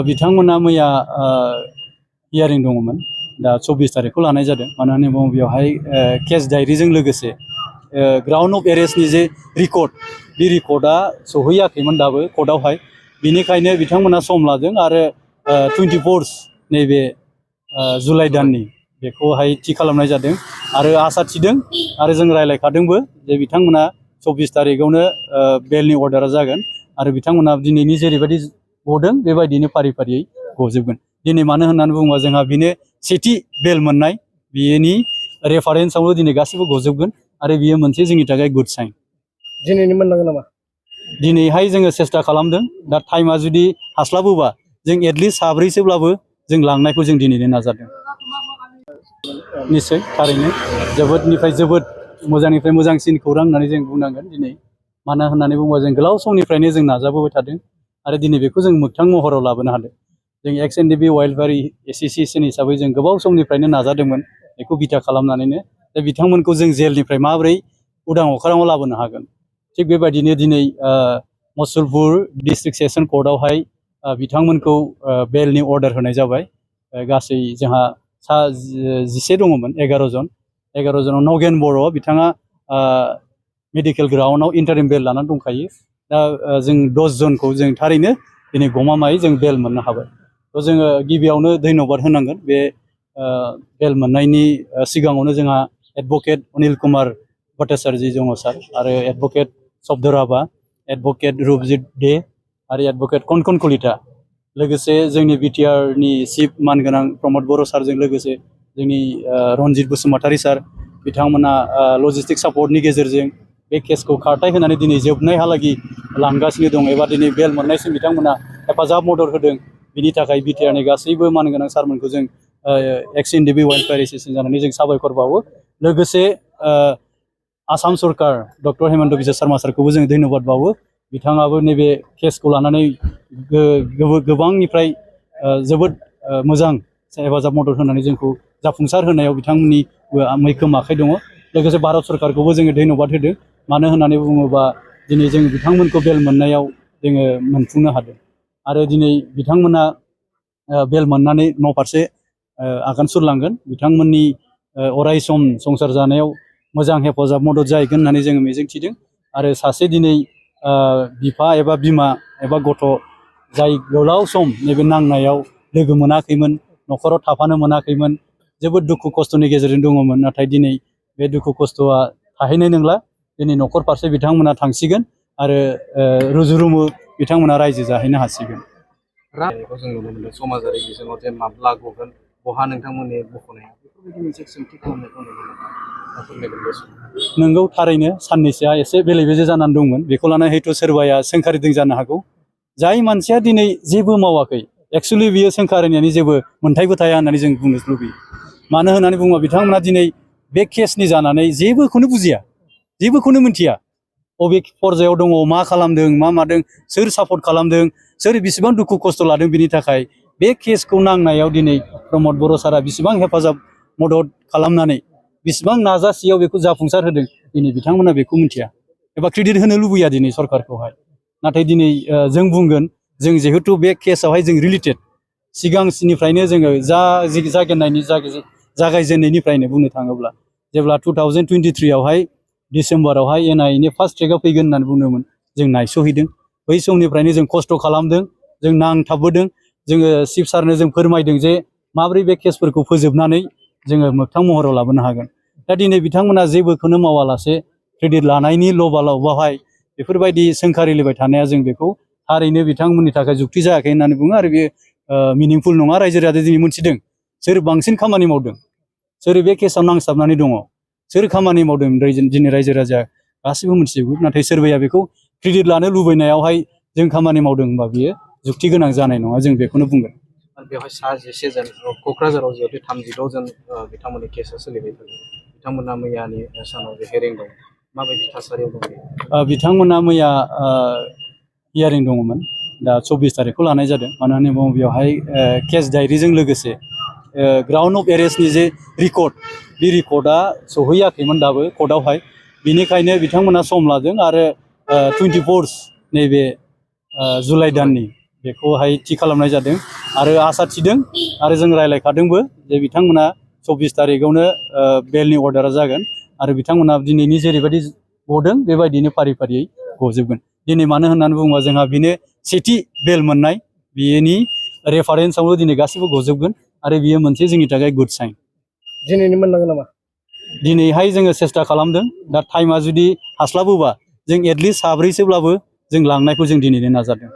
बिथांमोना मैया हियारिं दङमोन दा 24 तारिखखौ लानाय जादों मानो होनना बुङोब्ला बेवहाय केस डायरीजों लोगोसे ग्राउन्ड अफ एरेस्टनि जे रिकर्ड बे रिकर्डआ सौहैयाखैमोन दाबो कर्टआवहाय बिनिखायनो बिथांमोना सम लादों आरो 24 नैबे जुलाइ दाननि बेखौहाय थि खालामनाय जादों आरो आसा थिदों आरो जों रायलायखादोंबो जे बिथांमोना 24 तारिखआवनो बेलनि अर्डारा जागोन आरो बिथांमोना दिनैनि जेरैबायदि गदों बेबायदिनो फारि फारियै गजोबगोन दिनै मानो होननानै बुङोबा जोंहा बिनो सेथि बेल मोननाय बेनि रेफारेन्सआवनो दिनै गासिबो गजोबगोन आरो बियो मोनसे जोंनि थाखाय गुड साइन दिनैनो मोननांगोन नामा दिनैहाय जोङो सेस्था खालामदों दा टाइमा जुदि हास्लाबोबा जों एटलिस्ट साब्रैसोब्लाबो जों लांनायखौ जों दिनैनो नाजादों निश्चय थारैनो जोबोदनिफ्राय जोबोद मोजांनिफ्राय मोजांसिन खौरां होननानै जों बुंनांगोन दिनै मानो होननानै बुङोबा जों गोलाव समनिफ्रायनो जों नाजाबोबाय थादों आरो दिनै बेखौ जों मोगथां महराव लाबोनो हादों जों Ndfb वाइल्डलाइफ एसोसिएशन हिसाबै जों गोबाव समनिफ्रायनो नाजादोंमोन बेखौ बिथा खालामनानैनो दा बिथांमोनखौ जों जेलनिफ्राय माबोरै उदां अख्राङाव लाबोनो हागोन थिग बेबायदिनो दिनै मुसलपुर डिस्ट्रिक्ट सेसन कर्टआवहाय बिथांमोनखौ बेलनि अर्डार होनाय जाबाय गासै जोंहा 11 दङमोन 11 जनाव नगेन बर' बिथाङा मेडिकेल ग्राउन्डआव इन्टारिम बेल लानानै दंखायो दा जों 10 जनखौ जों थारैनो दिनै गमामायै जों बेल मोननो हाबाय थ' जोङो गिबियावनो धन्यबाद होनांगोन बे बेल मोननायनि सिगाङावनो जोंहा एडभकेट अनिल कुमार भट्टाचार्य दङ सार आरो एडभकेट शब्दराभा एडभकेट रुपजित दे आरो एडभकेट कनकन कलिता लोगोसे जोंनि बिटिआरनि चिफ मानगोनां प्रमद बर' सारजों लोगोसे जोंनि रनजित बसुमतारी सार बिथांमोना लजिस्टिक सापर्टनि गेजेरजों बे केसखौ खारथाय होनानै दिनै जोबनायहालागै लांगासिनो दं एबा दिनै बेल मोननायसिम बिथांमोना हेफाजाब मदद होदों बिनि थाखाय बिटिआरनि गासैबो मानगोनां सारमोनखौ जों Ndfb वाइल्डलाइफ एसोसिएशन जानानै जों साबायखर बावो लोगोसे आसाम सरकार डक्टर हेमन्त बिश्व शर्मा सारखौबो जों धन्यबाद बावो बिथाङाबो नैबे केसखौ लानानै गोबांनिफ्राय जोबोद मोजां हेफाजाब मदद होनानै जोंखौ जाफुंसार होनायाव बिथांमोननि मैखोम आखाइ दङ लोगोसे भारत सरकारखौबो जोङो धन्यबाद होदों मानो होननानै बुङोबा दिनै जों बिथांमोनखौ बेल मोननायाव जोङो मोनफुंनो हादों आरो दिनै बिथांमोना बेल मोननानै न' फारसे आगान सुरलांगोन बिथांमोननि अराय सम संसार जानायाव मोजां हेफाजाब मदद जाहैगोन होननानै जोङो मिजिंथिदों आरो सासे दिनै बिफा एबा बिमा एबा गथ' जाय गोलाव सम नैबे नांनायाव लोगो मोनाखैमोन न'खराव थाफानो मोनाखैमोन जोबोद दुखु खस्थ'नि गेजेरजों दङमोन नाथाय दिनै बे दुखु खस्थ'आ थाहैनाय नंला दिनै न'खर फारसे बिथांमोना थांसिगोन आरो रुजु रुमु बिथांमोना रायजो जाहैनो हासिगोन रायखौ जों नुनो मोनदों समाजारि बिजोङाव जे माब्ला गगोन बहा नोंथांमोननि बख'नाया बेफोरबायदि मोनसे सोंथि खालामनायखौ नुनो मोनो नोंगौ थारैनो साननैसोआ एसे बेले बेजे जानानै दंमोन बेखौ लानानै हयथ' सोरबाया सोंखारिदों जानो हागौ जाय मानसिया दिनै जेबो मावाखै एक्सुवेलि बियो सोंखारिनायनि जेबो मोन्थायबो थाया होननानै जों बुंनो लुबैयो मानो होननानै बुङोबा बिथांमोना दिनै बे केसनि जानानै जेबोखौनो बुजिया जेबोखौनो मिथिया बबे पर्जायाव दङ मा खालामदों मा मादों सोर सापर्ट खालामदों सोर बेसेबां दुखु खस्थ' लादों बिनि थाखाय बे केसखौ नांनायाव दिनै प्रमद बर' सारा बेसेबां हेफाजाब मदद खालामनानै बेसेबां नाजासेयाव बेखौ जाफुंसार होदों दिनै बिथांमोना बेखौ मिथिया एबा क्रेडिट होनो लुबैया दिनै सरकारखौहाय नाथाय दिनै जों बुंगोन जों जिहेतु बे केसआवहाय जों रिलेटेड सिगांनिफ्रायनो जोङो जागायजेननायनिफ्रायनो बुंनो थाङोब्ला जेब्ला 2023 आवहाय डिसेम्बरावहाय एनआइएनि फार्स्ट ट्रेकआव फैगोन होननानै बुंदोंमोन जों नायस'हैदों बै समनिफ्रायनो जों खस्थ' खालामदों जों नांथाबबोदों जोङो चिफ सारनो जों फोरमायदों जे माबोरै बे केसफोरखौ फोजोबनानै जोङो मोगथां महराव लाबोनो हागोन दा दिनै बिथांमोना जेबोखौनो मावालासे क्रेडिट लानायनि लबावहाय बेफोरबायदि सोंखारिलिबाय थानाया जों बेखौ थारैनो बिथांमोननि थाखाय जुक्ति जायाखै होननानै बुङो आरो बे मिनिंफुल नङा रायजो राजाया दिनै मोनथिदों सोर बांसिन खामानि मावदों सोर बे केसआव नांसाबनानै दङ सोर खामानि मावदों दिनै रायजो राजाया गासैबो मिथिजोबो नाथाय सोरबाया बेखौ क्रेडिट लानो लुबैनायावहाय जों खामानि मावदों होनबा बियो जुक्ति गोनां जानाय नङा जों बेखौनो बुंगोन बेवहाय 11 जन क'क्राझाराव जिहेतु 36 जन बिथांमोननि केसआ सोलिबाय थादों बिथांमोना मैयानि सानाव जे हेरिं दं माबायदि थासारियाव दं बिथांमोना मैया हियारिं दङमोन दा 24 तारिखखौ लानाय जादों मानो होनना बुङोब्ला बेवहाय केस डायरीजों लोगोसे ग्राउन्ड अफ एरेस्टनि जे रिकर्ड बे रिकर्डआ सौहैयाखैमोन दाबो कर्टआवहाय बिनिखायनो बिथांमोना सम लादों आरो 24 नैबे जुलाइ दाननि बेखौहाय थि खालामनाय जादों आरो आसा थिदों आरो जों रायज्लायखादोंबो जे बिथांमोना 24 तारिखआवनो बेलनि अर्डारा जागोन आरो बिथांमोना दिनैनि जेरैबायदि गदों बेबायदिनो फारि फारियै गजोबगोन दिनै मानो होननानै बुङोबा जोंहा बेनो सेथि बेल मोननाय बेनि रेफारेन्सआवनो दिनै गासिबो गजोबगोन आरो बियो मोनसे जोंनि थाखाय गुड साइन दिनैनो मोननांगोन नामा दिनैहाय जोङो सेस्था खालामदों दा टाइमा जुदि हास्लाबोबा जों एटलिस्ट साब्रैसोब्लाबो जों लांनायखौ जों दिनैनो नाजादों